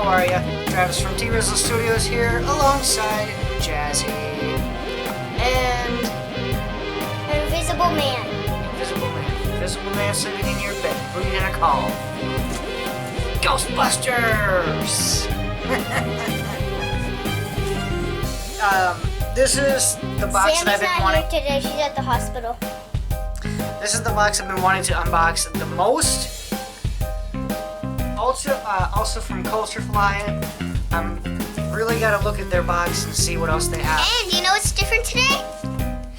how are ya? Travis from T-Rizzle Studios here, alongside Jazzy and Invisible Man. Invisible Man sitting in your bed. Who are you gonna call? Ghostbusters! This is the box that I've been wanting. Sammy's not here today. She's at the hospital. This is the box I've been wanting to unbox the most. Also from Culture Fly. I'm really gotta look at their box and see what else they have. And you know what's different today?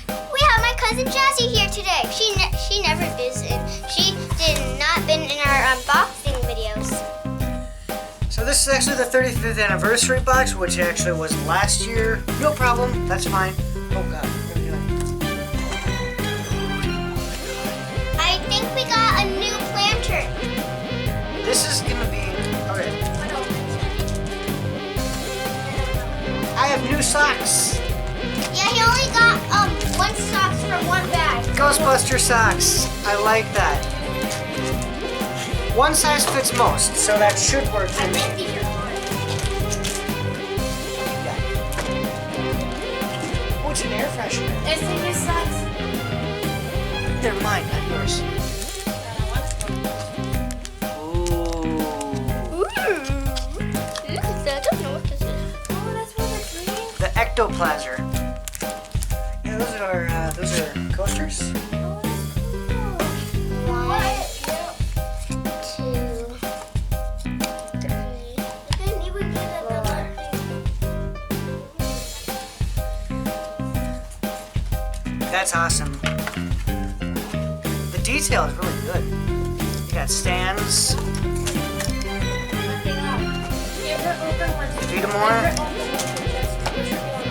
We have my cousin Jazzy here today. She never visited. She did not been in our unboxing videos. So this is actually the 35th anniversary box, which actually was last year. No problem, that's fine. Oh god, what are we doing? I think we got a new planter. This is gonna be okay. I have new socks. Yeah, he only got one socks from one bag. Ghostbuster socks. I like that. One size fits most, so that should work for I me. think these are hard. Oh, it's an air freshener. Is it your socks? They're mine, not yours. Look at that. I don't know what this is. Oh, that's what they're green. The ectoplasm. Yeah, those are coasters. Oh, that's cool. One, two, three. I didn't even get it the last thing. That's awesome. The detail is really good. You got stands. Nothing up. Favorite open ones. Feed 'em more. Favorite open ones.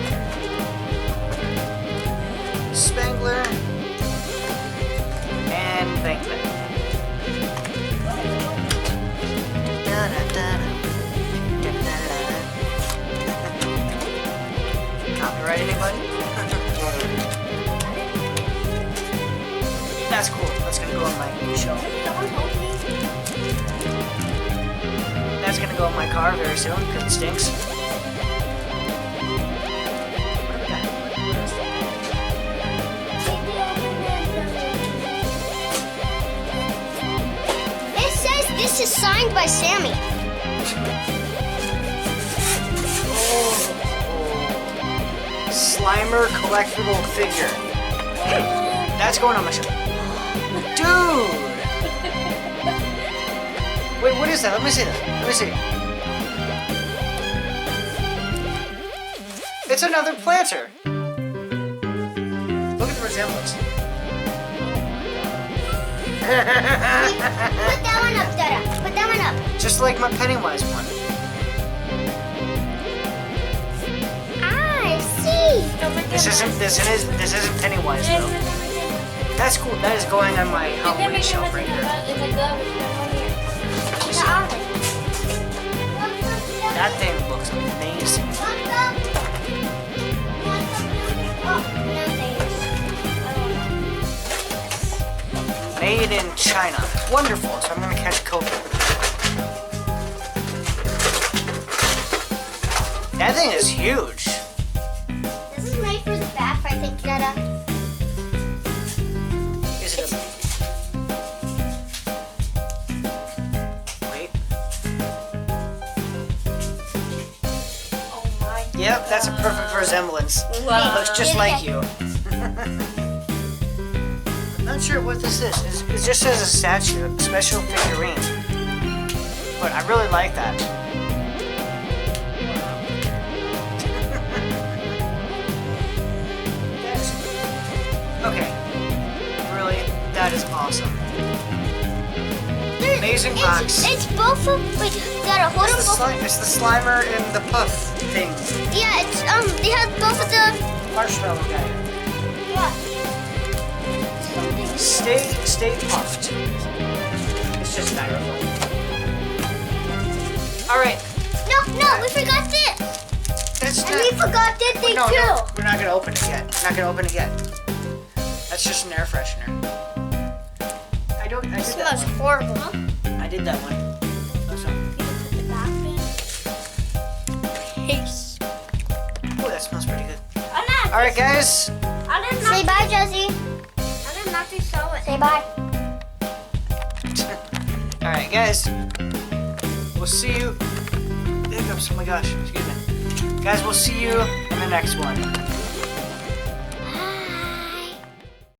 Spangler, and Bankman. Copyright anybody? That's cool. That's gonna go on my shelf. Someone hold me. That's gonna go in my car very soon because it stinks. It says this is signed by Sammy. Slimer collectible figure. That's going on my shelf. Dude! Wait, what is that? Let me see that. Let me see. It's another planter. Look at the resemblance. Put that one up, Dada. Put that one up. Just like my Pennywise one. I see. This isn't Pennywise though. That's cool. That is going on my Halloween shelf right here. The oven. That thing looks amazing. Made in China. Wonderful. So I'm gonna catch COVID. That thing is huge. This is made for the bath, I think, Dada. Is it a... Wait. Oh my. Yep, that's a perfect resemblance. Wow. Looks just like you. I'm not sure what this is. It just says a statue, a special figurine. But I really like that. Okay. Really, that is awesome. Amazing box. It's both of. Wait, Dada, hold them both. It's the Slimer and the Puff thing. Yeah, it's they have both of the. Marshmallow guy. Yeah. Stay puffed. It's just styrofoam. Alright. No, we forgot this. That's And we forgot this thing no, too. no, we're not gonna open it yet. Not gonna open it yet. That's just an air freshener. I did It that smells one. horrible. Huh? I did that one. That's one. that smells pretty good. I'm not. All right, guys. I did not. Say bye, Josie. I did not sell it. Say bye. All right, guys. We'll see you. Hiccups. Oh my gosh. Excuse me. Guys, we'll see you in the next one.